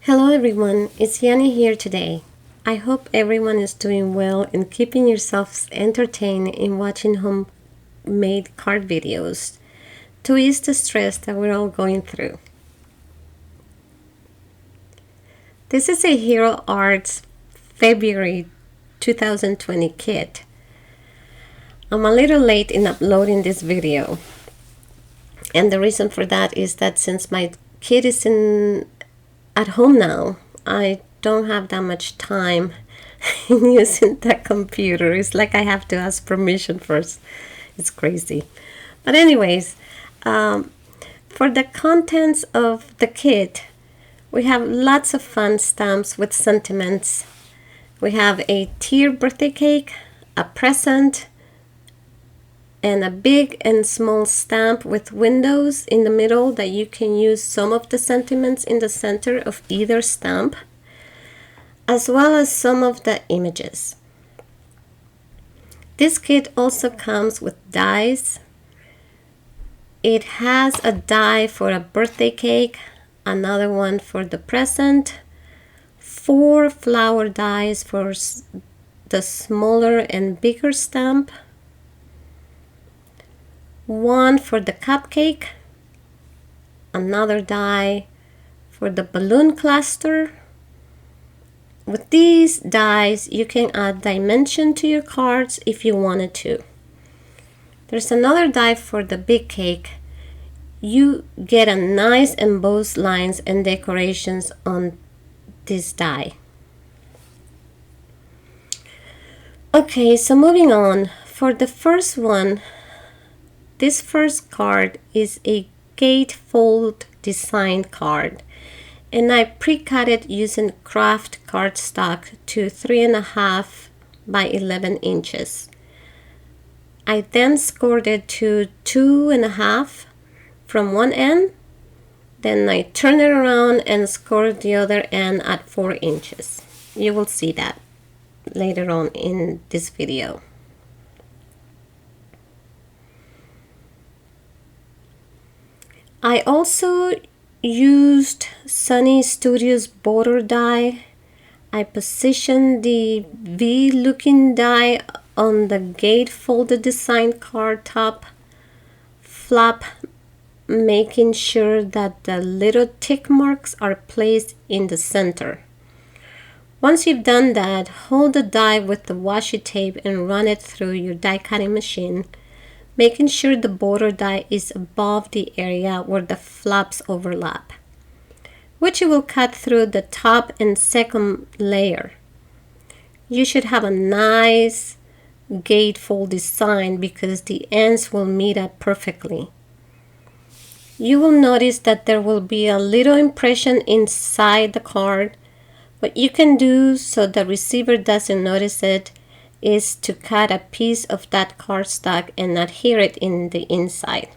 Hello everyone, it's Yanni here today. I hope everyone is doing well and keeping yourselves entertained in watching homemade card videos to ease the stress that we're all going through. This is a Hero Arts February 2020 kit. I'm a little late in uploading this video, and the reason for that is that since my kid is at home now, I don't have that much time in using that computer. It's like I have to ask permission first. It's crazy. But anyways, for the contents of the kit, we have lots of fun stamps with sentiments. We have a tier birthday cake, a present, and a big and small stamp with windows in the middle that you can use some of the sentiments in the center of either stamp, as well as some of the images. This kit also comes with dies. It has a die for a birthday cake, another one for the present, 4 flower dies for the smaller and bigger stamp, 1 for the cupcake, another die for the balloon cluster. With these dies, you can add dimension to your cards if you wanted to. There's another die for the big cake. You get a nice embossed lines and decorations on this die. Okay, so moving on. For the first one, this first card is a gatefold design card, and I pre-cut it using craft cardstock to 3.5 by 11 inches. I then scored it to 2.5 from one end, then I turn it around and score the other end at 4 inches. You will see that later on in this video. I also used Sunny Studios border die. I positioned the V-looking die on the gatefolded design card top flap, making sure that the little tick marks are placed in the center. Once you've done that, hold the die with the washi tape and run it through your die cutting machine, making sure the border die is above the area where the flaps overlap, which you will cut through the top and second layer. You should have a nice gatefold design because the ends will meet up perfectly. You will notice that there will be a little impression inside the card. What you can do so the receiver doesn't notice it is to cut a piece of that cardstock and adhere it in the inside.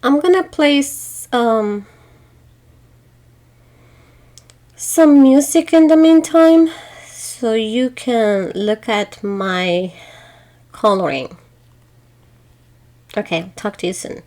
I'm gonna place some music in the meantime so you can look at my coloring. Okay, talk to you soon.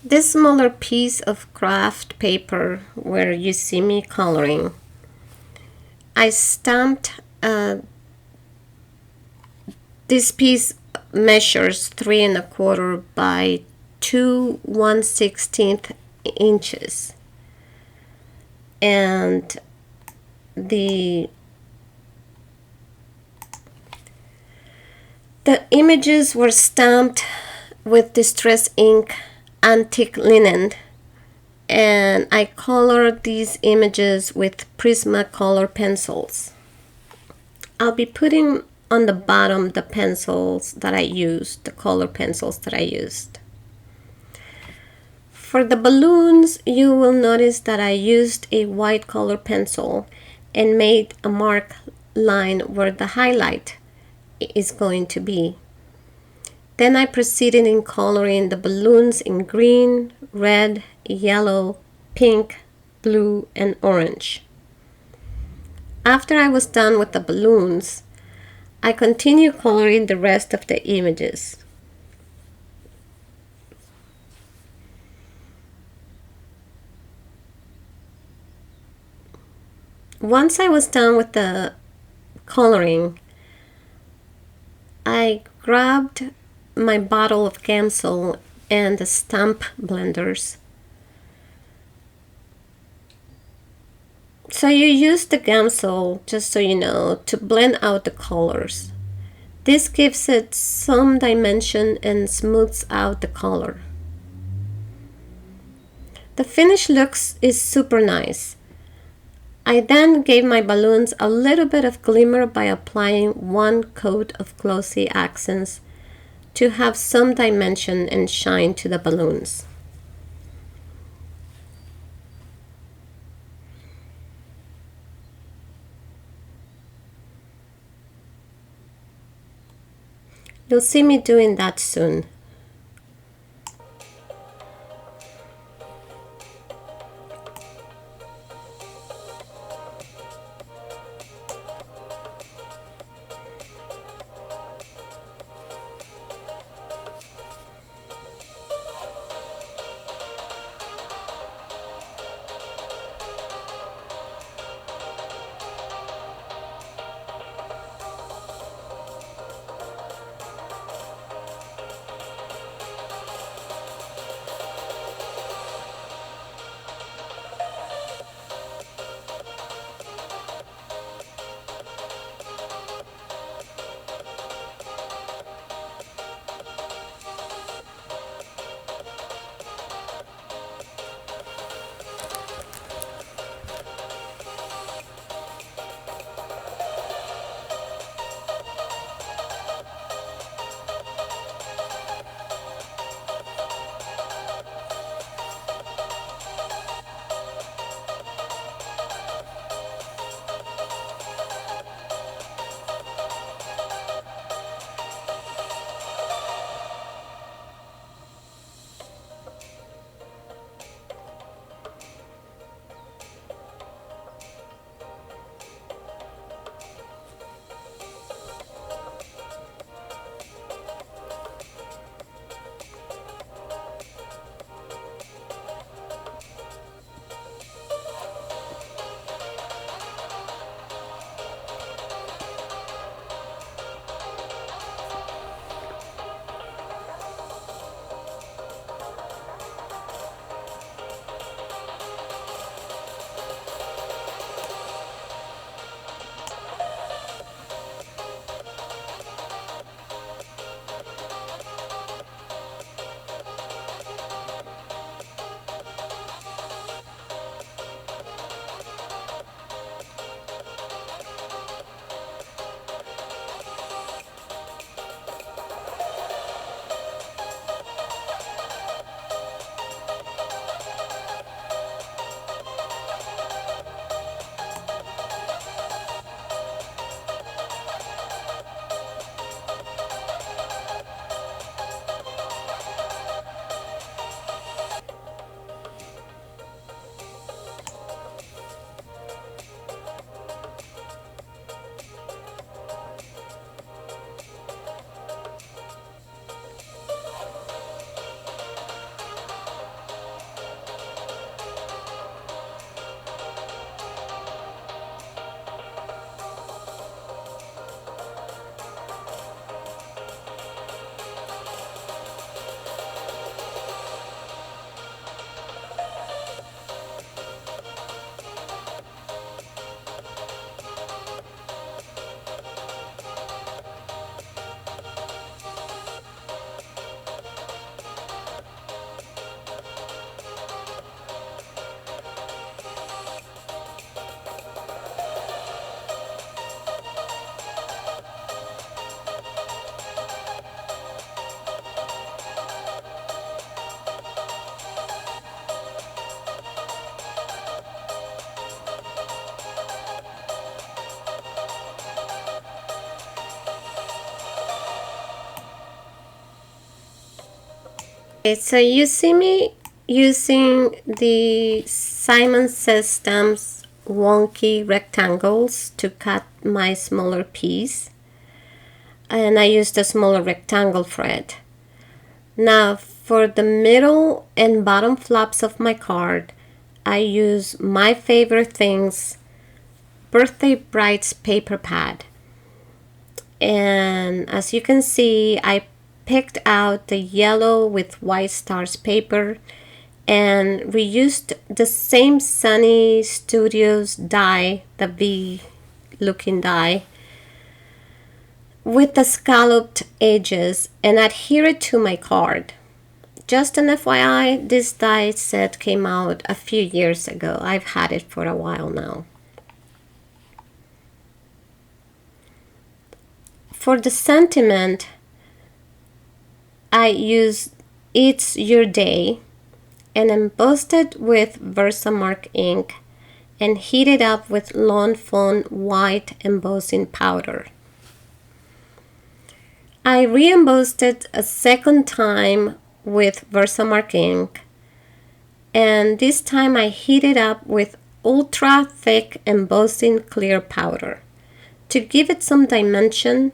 this smaller piece of craft paper where you see me coloring, I stamped this piece measures 3¼ by 2 1/16 inches, and the images were stamped with distress ink antique linen, and I colored these images with Prisma Color Pencils. I'll be putting on the bottom the pencils that I used, the color pencils that I used. For the balloons, you will notice that I used a white color pencil and made a mark line where the highlight is going to be. Then I proceeded in coloring the balloons in green, red, yellow, pink, blue, and orange. After I was done with the balloons, I continued coloring the rest of the images. Once I was done with the coloring, I grabbed my bottle of Gamsol and the stamp blenders. So you use the Gamsol, just so you know, to blend out the colors. This gives it some dimension and smooths out the color. The finished looks is super nice. I then gave my balloons a little bit of glimmer by applying 1 coat of glossy accents to have some dimension and shine to the balloons. You'll see me doing that soon. Okay, so you see me using the Simon Says Stamps wonky rectangles to cut my smaller piece, and I used a smaller rectangle thread. Now for the middle and bottom flaps of my card, I use my favorite things, Birthday Bride's paper pad. And as you can see, I picked out the yellow with white stars paper and reused the same Sunny Studios die, the V looking die, with the scalloped edges and adhere it to my card. Just an FYI, this die set came out a few years ago. I've had it for a while now. For the sentiment, I used It's Your Day and embossed it with Versamark ink and heated up with Lawn Fawn white embossing powder. I re-embossed it a second time with Versamark ink, and this time I heated up with ultra thick embossing clear powder to give it some dimension,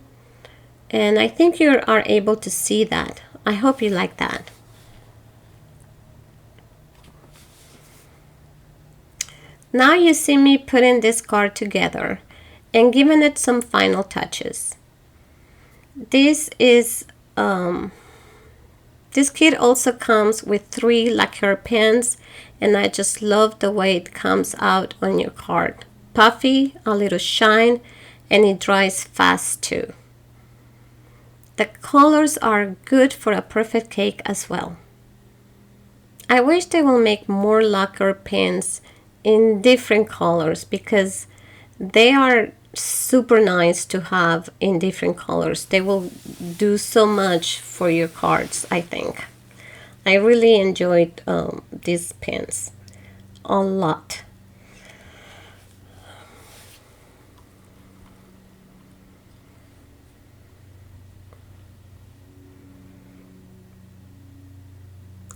and I think you are able to see that. I hope you like that. Now you see me putting this card together and giving it some final touches. This kit also comes with 3 lacquer pens, and I just love the way it comes out on your card. Puffy, a little shine, and it dries fast too. The colors are good for a perfect cake as well. I wish they will make more lacquer pens in different colors because they are super nice to have in different colors. They will do so much for your cards, I think. I really enjoyed these pens a lot.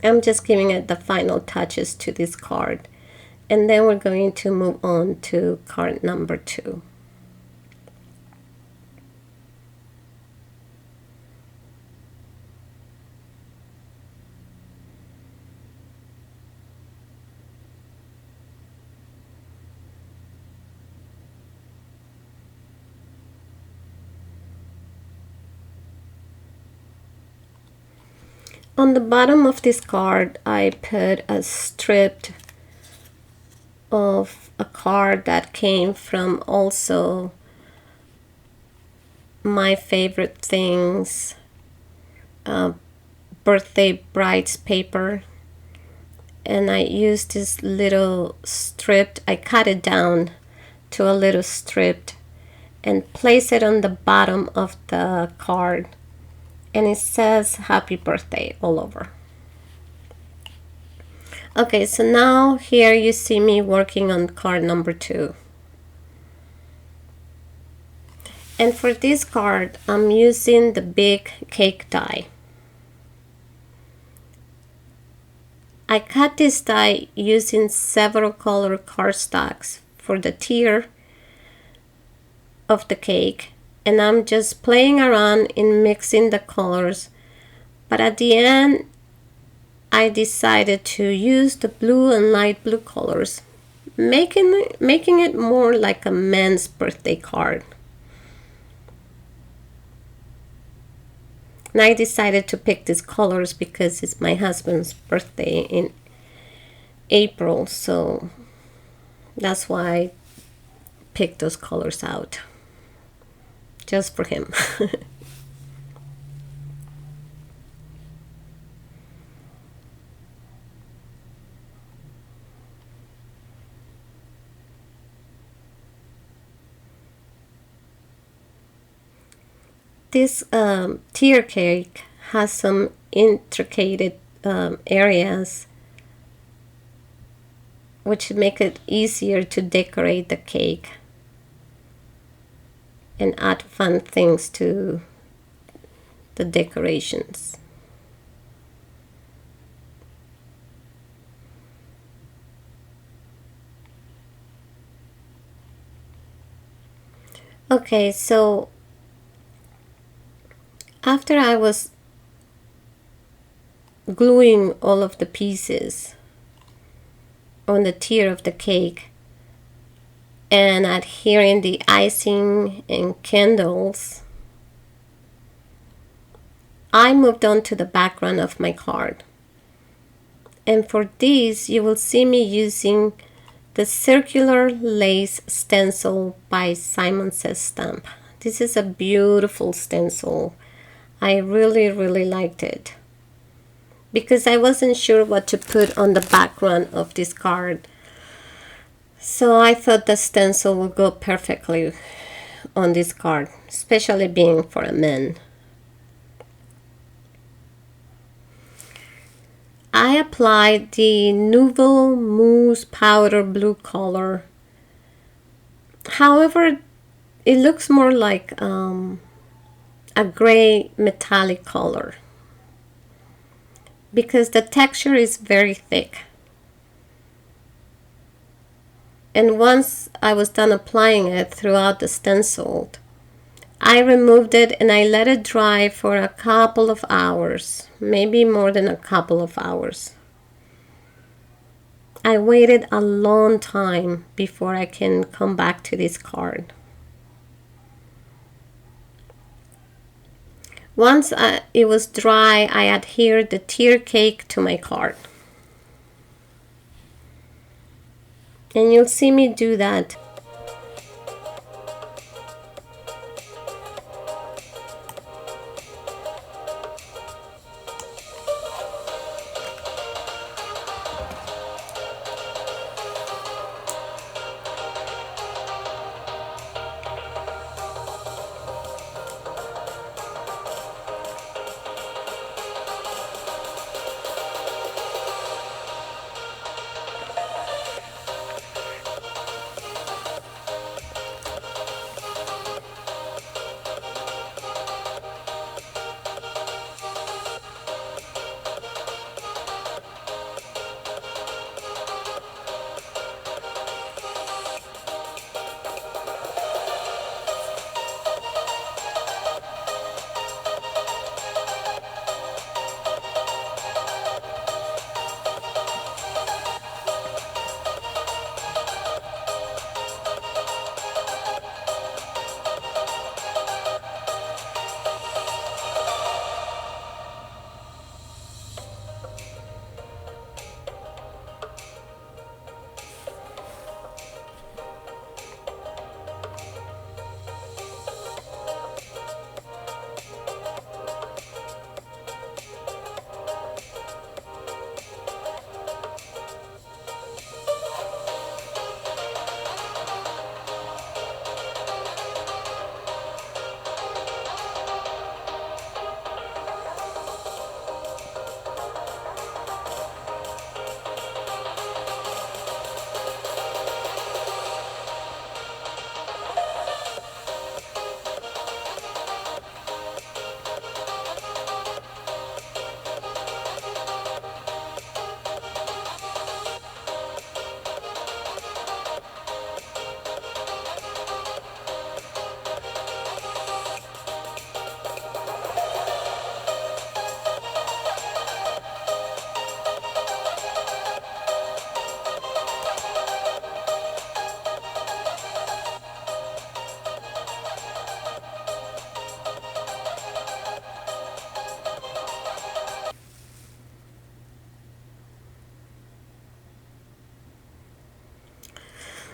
I'm just giving it the final touches to this card, and then we're going to move on to card number 2. On the bottom of this card, I put a strip of a card that came from also my favorite things, Birthday Bride's paper, and I used this little strip. I cut it down to a little strip and place it on the bottom of the card, and it says happy birthday all over. Okay, so now here you see me working on card number 2. And for this card, I'm using the big cake die. I cut this die using several color cardstocks for the tier of the cake, and I'm just playing around in mixing the colors, but at the end I decided to use the blue and light blue colors, making it more like a man's birthday card. And I decided to pick these colors because it's my husband's birthday in April, so that's why I picked those colors out just for him. This tier cake has some intricate areas which make it easier to decorate the cake and add fun things to the decorations. Okay, so after I was gluing all of the pieces on the tier of the cake and adhering the icing and candles, I moved on to the background of my card. And for this, you will see me using the circular lace stencil by Simon Says Stamp. This is a beautiful stencil. I really liked it because I wasn't sure what to put on the background of this card. So I thought the stencil would go perfectly on this card, especially being for a man. I applied the Nouveau Mousse Powder Blue color. However, it looks more like a gray metallic color because the texture is very thick. And once I was done applying it throughout the stencil, I removed it and I let it dry for a couple of hours, maybe more than a couple of hours. I waited a long time before I can come back to this card. Once it was dry, I adhered the tier cake to my card. And you'll see me do that.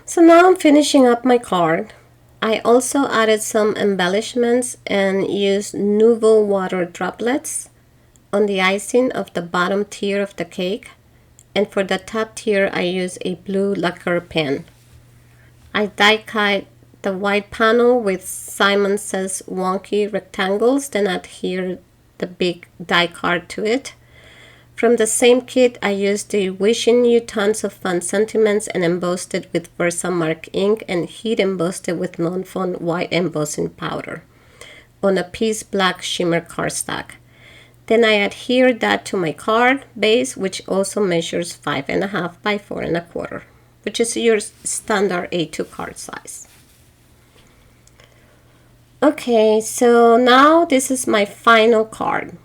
So now I'm finishing up my card. I also added some embellishments and used Nouveau water droplets on the icing of the bottom tier of the cake, and for the top tier I used a blue lacquer pen. I die cut the white panel with Simon Says wonky rectangles, then adhere the big die card to it. From the same kit, I used the Wishing You Tons of Fun sentiments and embossed it with Versamark ink and heat embossed it with non-fun white embossing powder on a piece black shimmer cardstock. Then I adhered that to my card base, which also measures 5.5 by 4.25, which is your standard A2 card size. Okay, so now this is my final card.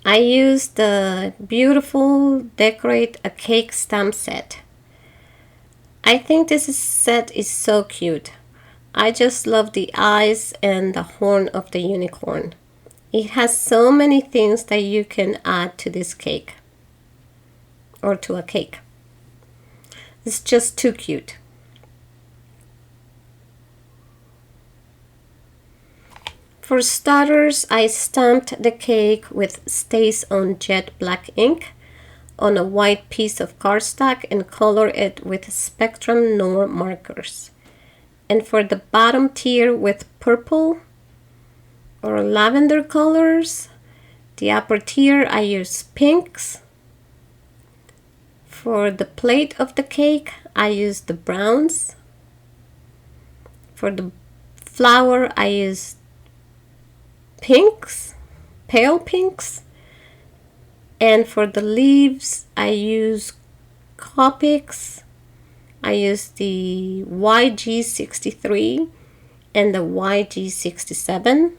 I used the beautiful Decorate a Cake stamp set. I think set is so cute. I just love the eyes and the horn of the unicorn. It has so many things that you can add to this cake or to a cake. It's just too cute. For starters, I stamped the cake with Stays on Jet Black ink on a white piece of cardstock and colored it with Spectrum Noir markers. And for the bottom tier with purple or lavender colors, the upper tier I use pinks. For the plate of the cake, I use the browns. For the flower, I use pinks, pale pinks. And for the leaves, I use Copics. I use the YG63 and the YG67.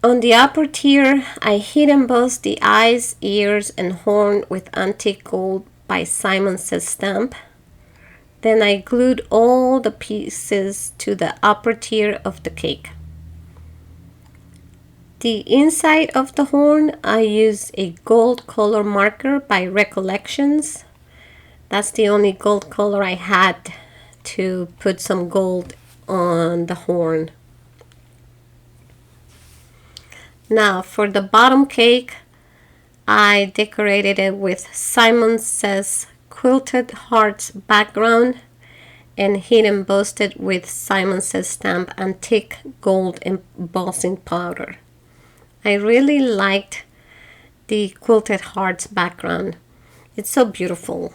On the upper tier, I heat embossed the eyes, ears, and horn with Antique Gold by Simon Says stamp. Then I glued all the pieces to the upper tier of the cake. The inside of the horn, I use a gold color marker by Recollections. That's the only gold color I had to put some gold on the horn. Now for the bottom cake, I decorated it with Simon Says Quilted Hearts background and heat embossed it with Simon Says stamp Antique Gold embossing powder. I really liked the Quilted Hearts background. It's so beautiful.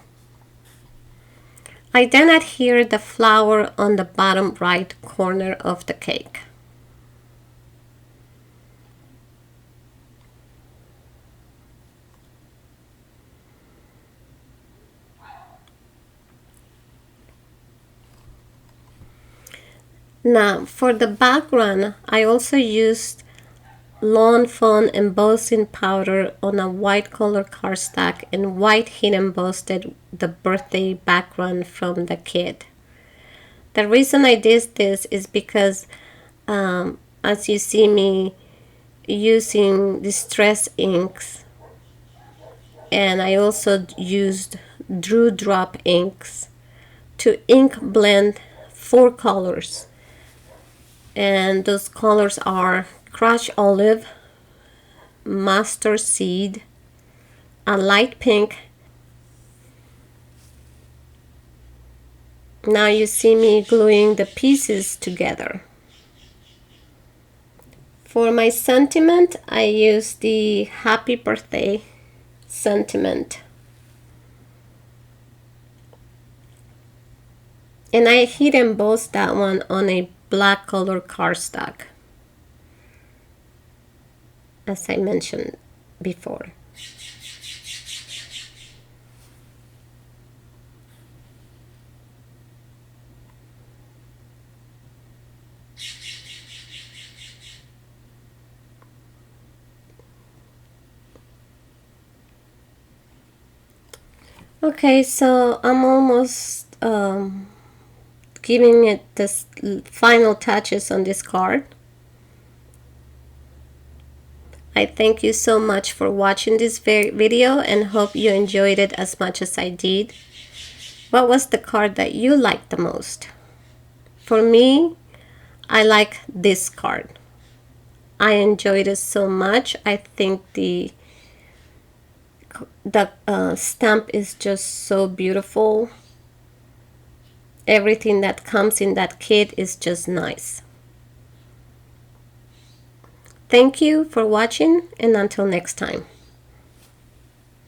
I then adhere the flower on the bottom right corner of the cake. Now for the background, I also used Lawn Fawn embossing powder on a white color cardstock and white heat embossed the birthday background from the kid. The reason I did this is because as you see me using distress inks, and I also used Drew Drop inks to ink blend 4 colors, and those colors are Crushed Olive, Mustard Seed, a light pink. Now you see me gluing the pieces together. For my sentiment, I use the Happy Birthday sentiment. And I heat embossed that one on a black color cardstock, as I mentioned before. Okay, so I'm almost giving it the final touches on this card. I thank you so much for watching this video and hope you enjoyed it as much as I did. What was the card that you liked the most? For me, I like this card. I enjoyed it so much. I think the stamp is just so beautiful. Everything that comes in that kit is just nice. Thank you for watching, and until next time.